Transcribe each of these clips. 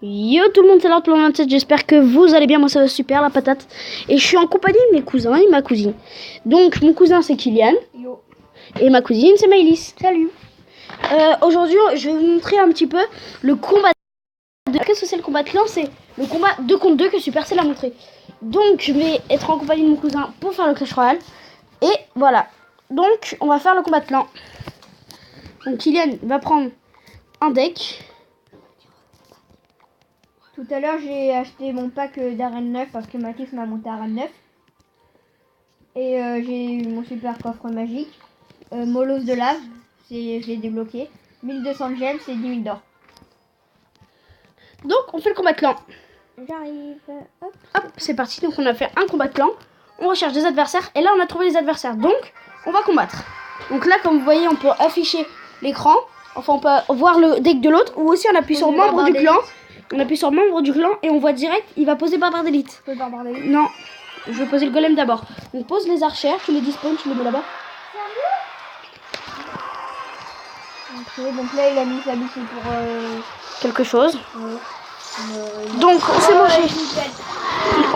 Yo tout le monde, c'est Lord Plan 27, j'espère que vous allez bien, moi ça va super la patate. Et je suis en compagnie de mes cousins et ma cousine. Donc mon cousin c'est Kylian. Yo. Et ma cousine c'est Maëlys. Salut. Aujourd'hui je vais vous montrer un petit peu le combat de... Qu'est-ce que c'est le combat de clan? C'est le combat 2 contre 2 que Supercell a montré. Donc je vais être en compagnie de mon cousin pour faire le Clash Royale. Et voilà. Donc on va faire le combat de clan. Donc Kylian va prendre un deck. Tout à l'heure, j'ai acheté mon pack d'arène 9 parce que Mathis m'a monté arène 9. Et j'ai eu mon super coffre magique. Molos de lave, je l'ai débloqué. 1200 de gemmes, c'est 10 000 d'or. Donc on fait le combat de clan. J'arrive. Hop. Hop, c'est parti. Donc on a fait un combat de clan. On recherche des adversaires. Et là on a trouvé les adversaires. Donc on va combattre. Donc là comme vous voyez on peut afficher l'écran. Enfin on peut voir le deck de l'autre. Ou aussi on appuie sur membre du clan. On appuie sur membre du clan et on voit direct, il va poser barbare d'élite. Non, je vais poser le golem d'abord. On pose les archères, tu les disposes, tu les mets là-bas. Okay, donc là il a mis sa biche pour quelque chose. Donc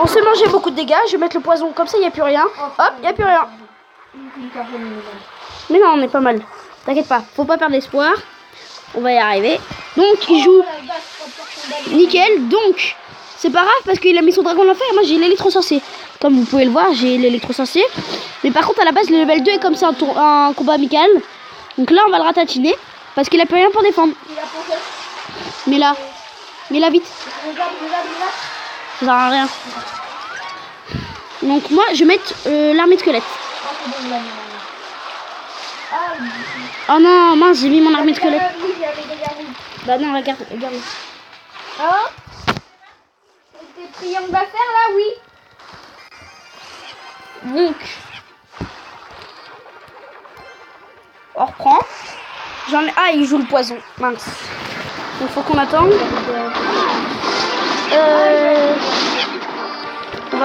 on s'est mangé beaucoup de dégâts. Je vais mettre le poison comme ça, il n'y a plus rien. Hop, il n'y a plus rien. Mais non, on est pas mal. T'inquiète pas, faut pas perdre espoir. On va y arriver. Donc il joue nickel. Donc c'est pas grave parce qu'il a mis son dragon de l'enfer. Moi j'ai l'électro-sorcier. Comme vous pouvez le voir, j'ai l'électro-sorcier. Mais par contre à la base le level 2 est comme ça un combat amical. Donc là on va le ratatiner parce qu'il a plus rien pour défendre. Mais là vite. Ça sert à rien. Donc moi je vais mettre l'armée de squelette. Oh non, mince, j'ai mis mon armée de squelette. Bah non, regarde. Ah, des triangles à faire là, oui. Donc, on reprend. Ah, il joue le poison. Mince. Donc faut qu'on attende.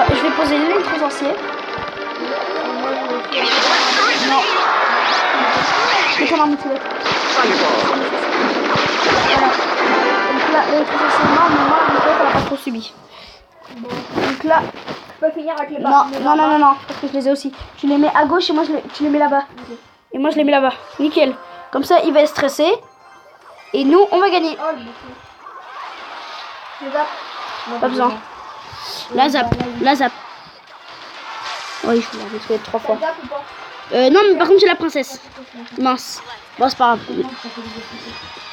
Je vais poser l'électro-sorcier. Non. C'est ton arme de squelette. Voilà. Donc là, l'électricité c'est mort, mais moi, elle n'a pas trop subi. Bon. Donc là, tu peux finir avec les barres. Non, parce que je les ai aussi. Tu les mets à gauche et moi, tu les mets là-bas. Okay. Et moi, je les mets là-bas. Nickel. Comme ça, il va être stressé. Et nous, on va gagner. Oh, le zap. Pas besoin. La zap. Oui, je vais trouver 3 fois. Non, mais par contre, j'ai la princesse. Mince. Bon, c'est pas grave.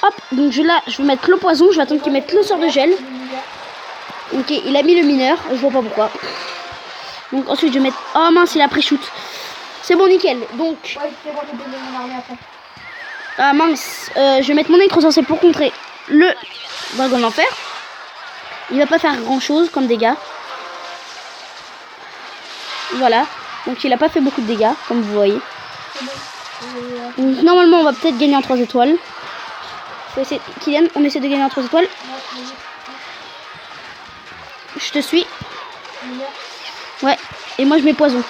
Hop, donc je vais mettre le poison. Je vais attendre qu'il mette le sort de gel. Ok, il a mis le mineur. Je vois pas pourquoi. Donc ensuite, je vais mettre... Oh mince, il a pré-shoot. C'est bon, nickel. Donc... Ah mince. Je vais mettre mon électro-sorcier pour contrer le dragon d'enfer. Il va pas faire grand-chose comme dégâts. Voilà. Donc il a pas fait beaucoup de dégâts, comme vous voyez. Donc, normalement, on va peut-être gagner en 3 étoiles. Kylian, on essaie de gagner en 3 étoiles. Je te suis. Ouais. Et moi, je mets poison.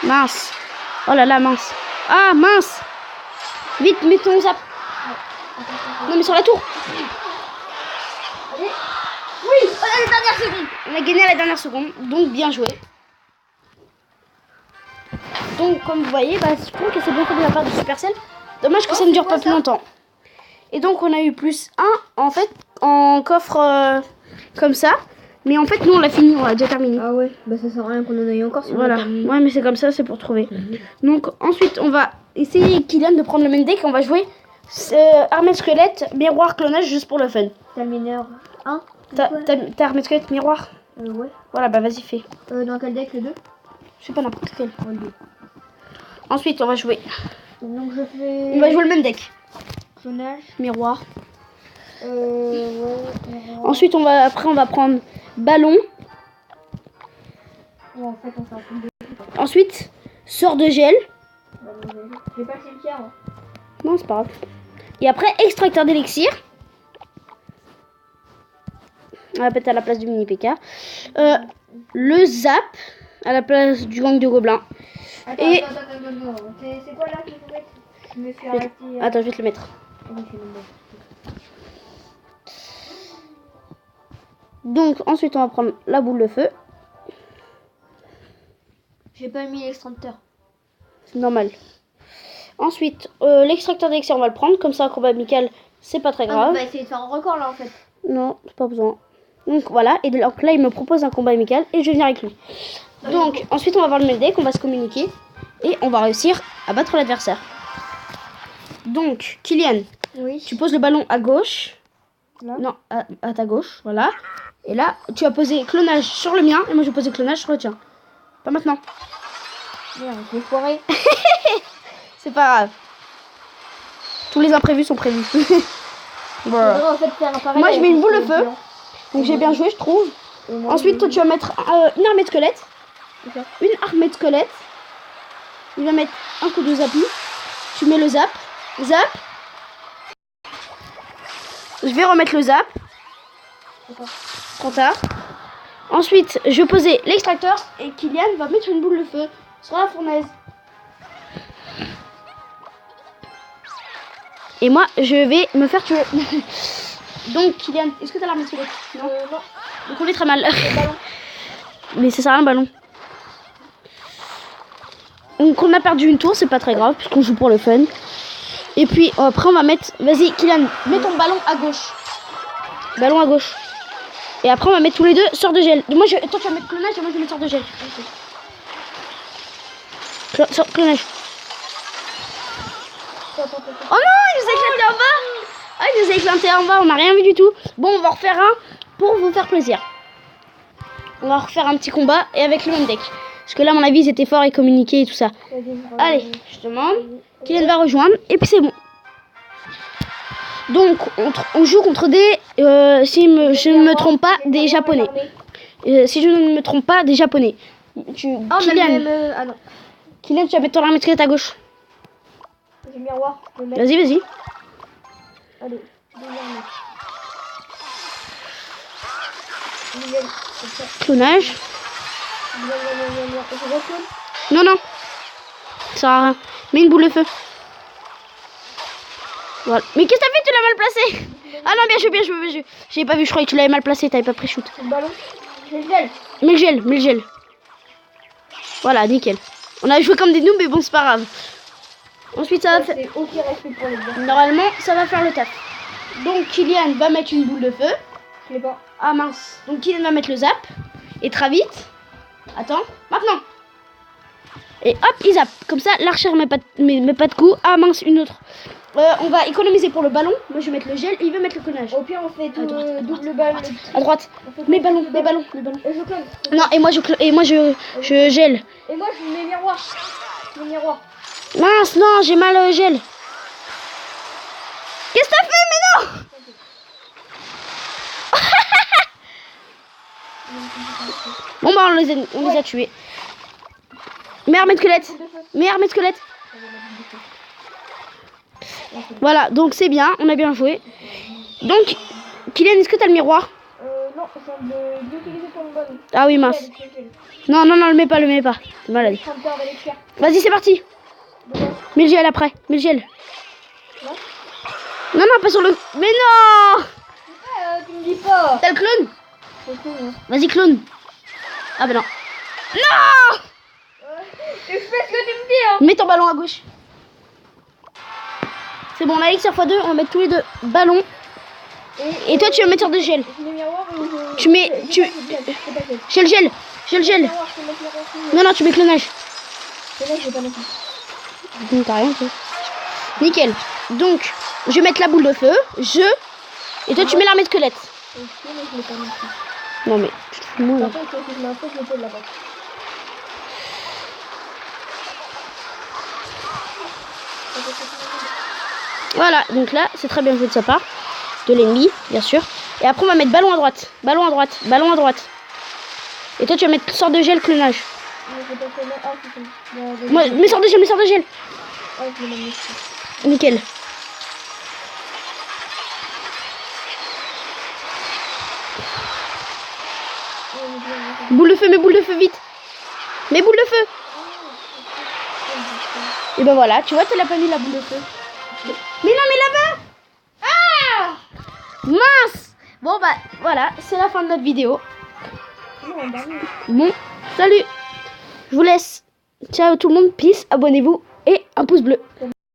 Mince. Oh là là, mince. Ah, mince. Vite, mets ton zap. Non, mais sur la tour. Oui, à la dernière seconde. On a gagné à la dernière seconde, donc bien joué. Donc comme vous voyez, je trouve que c'est bien fait de la part de Supercell. Dommage que ça ne dure pas plus longtemps. Et donc on a eu plus 1 en fait en coffre comme ça. Mais en fait nous on l'a fini, on l'a déjà terminé. Ah ouais, bah ça sert à rien qu'on en ait encore. Voilà, ouais mais c'est comme ça, c'est pour trouver. Donc ensuite on va essayer Kylian de prendre le même deck. On va jouer armée squelette, miroir, clonage juste pour le fun. T'as le mineur 1. T'as armée squelette, miroir? Ouais. Voilà, bah vas-y fais. Dans quel deck, le 2? Je sais pas, n'importe quel. Ensuite on va jouer. Donc je fais... On va jouer le même deck. Clonage. Miroir. Ouais. Ensuite on va prendre ballon. Ouais, en fait on fait un truc de... Ensuite sort de gel. J'ai pas le cimetière. Hein. Non c'est pas grave. Et après extracteur d'élixir. On va peut-être à la place du mini PK. Le zap à la place du gang de gobelins. Attends. C'est quoi là qu'il faut mettre? Je me suis arrêté. Attends, je vais te le mettre. Donc ensuite on va prendre la boule de feu. J'ai pas mis l'extracteur. C'est normal. Ensuite l'extracteur d'élixir on va le prendre. Comme ça combat amical c'est pas très grave. On va essayer de faire un record là en fait. Non, c'est pas besoin. Donc voilà, et donc là il me propose un combat amical et je vais venir avec lui. Donc ensuite on va voir le deck, on va se communiquer et on va réussir à battre l'adversaire. Donc Kylian, Oui. tu poses le ballon à gauche. Là. Non, à ta gauche, voilà. Et là tu as posé clonage sur le mien et moi je vais poser clonage sur le tien. Pas maintenant. Merde, je l'ai foiré. C'est pas grave. Tous les imprévus sont prévus. Voilà. En fait, faire un pareil. Moi je mets une boule de avec feu. Donc j'ai bien joué je trouve. Ensuite, toi, tu vas mettre une armée de squelettes. Une armée de squelettes. Il va mettre un coup de zappy. Tu mets le zap. Zap. Je vais remettre le zap. Trop tard. Ensuite, je vais poser l'extracteur. Et Kylian va mettre une boule de feu sur la fournaise. Et moi, je vais me faire tuer. Donc, Kylian, est-ce que tu as l'armée de squelettes? Non. Donc on est très mal. Mais ça sert à rien le ballon. Donc on a perdu une tour, c'est pas très grave puisqu'on joue pour le fun. Et puis après on va mettre... Vas-y Kylian, mets ton ballon à gauche. Ballon à gauche. Et après on va mettre tous les deux sort de gel. Toi tu vas mettre clonage et moi je vais mettre sort de gel. Clonage. Oh non, il nous a éclaté en bas. Ah, il nous a éclaté en bas, on n'a rien vu du tout. Bon, on va en refaire un pour vous faire plaisir. On va refaire un petit combat et avec le même deck. Parce que là, à mon avis, ils étaient forts et communiquaient et tout ça. Allez, je demande. Kylian va rejoindre et puis c'est bon. Donc, on joue contre des, si je ne me trompe pas, des japonais. Si je ne me trompe pas, des japonais. Kylian, Ah non. Kylian, tu vas mettre ton armée de squelette à gauche. J'ai le miroir. Vas-y, vas-y. Allez, Clonage. Non, non. Ça sert à rien. Mets une boule de feu. Voilà. Mais qu'est-ce que t'as fait? Tu l'as mal placé. Ah non, bien joué, bien joué, bien joué. J'avais pas vu, je croyais que tu l'avais mal placé, t'avais pas pris shoot. Le ballon. J'ai le gel. Mets le gel, mets le gel. Voilà, nickel. On a joué comme des noobs, mais bon, c'est pas grave. Ensuite, ça va faire... aucun respect pour les gars. Normalement, ça va faire le taf. Donc, Kylian va mettre une boule de feu. Je l'ai pas. Ah mince. Donc, Kylian va mettre le zap. Et très vite. Attends, maintenant. Et hop, il zappe. Comme ça, l'archer met pas de coup. Ah mince, une autre. On va économiser pour le ballon. Moi, je vais mettre le gel et il va mettre le clonage. Au pire, on fait tout double À ballon. droite. Mes ballons, mes ballons, mes ballons. Et je clone. Non, et moi, je gèle. Et moi, je mets miroir. Le miroir. Mince, non, j'ai mal gel. Qu'est-ce que t'as fait? Mais non! Bon, bah, on les a tués. Mets armée de squelette. Mets armée de squelette. Voilà, donc c'est bien, on a bien joué. Donc, Kylian, est-ce que t'as le miroir? Non, c'est d'utiliser ton ballon. Ah oui, mince. Non, non, non, le mets pas, le mets pas. C'est malade. Vas-y, c'est parti. Mets le gel après, mets le gel. Non, non, pas sur le... Mais non! Tu me dis pas. T'as le clone? Vas-y, clone. Ah bah non. Non! Tu fais ce que tu me dis, hein. Mets ton ballon à gauche. C'est bon, on a Elixir x2, on va mettre tous les deux ballons. Et toi, tu vas mettre sur de gel. Tu mets... J'ai le gel. J'ai le gel. Non, non, tu mets clonage. Donc, t'as rien fait. Nickel. Donc, je vais mettre la boule de feu. Et toi, tu mets l'armée de squelette. Non, mais... Moi, là. Voilà, donc là, c'est très bien joué de sa part. De l'ennemi, bien sûr. Et après, on va mettre ballon à droite. Ballon à droite. Ballon à droite. Et toi, tu vas mettre sort de gel, clonage. Moi, mets sort de gel, mets sort de gel. Nickel. Boule de feu, mais boule de feu, vite. Mais boule de feu. Et ben voilà, tu vois, tu l'as pas mis la boule de feu. Mais non, mais là-bas. Mince. Bon bah voilà, c'est la fin de notre vidéo. Non, bah oui. Bon, salut. Je vous laisse. Ciao tout le monde, peace, abonnez-vous et un pouce bleu.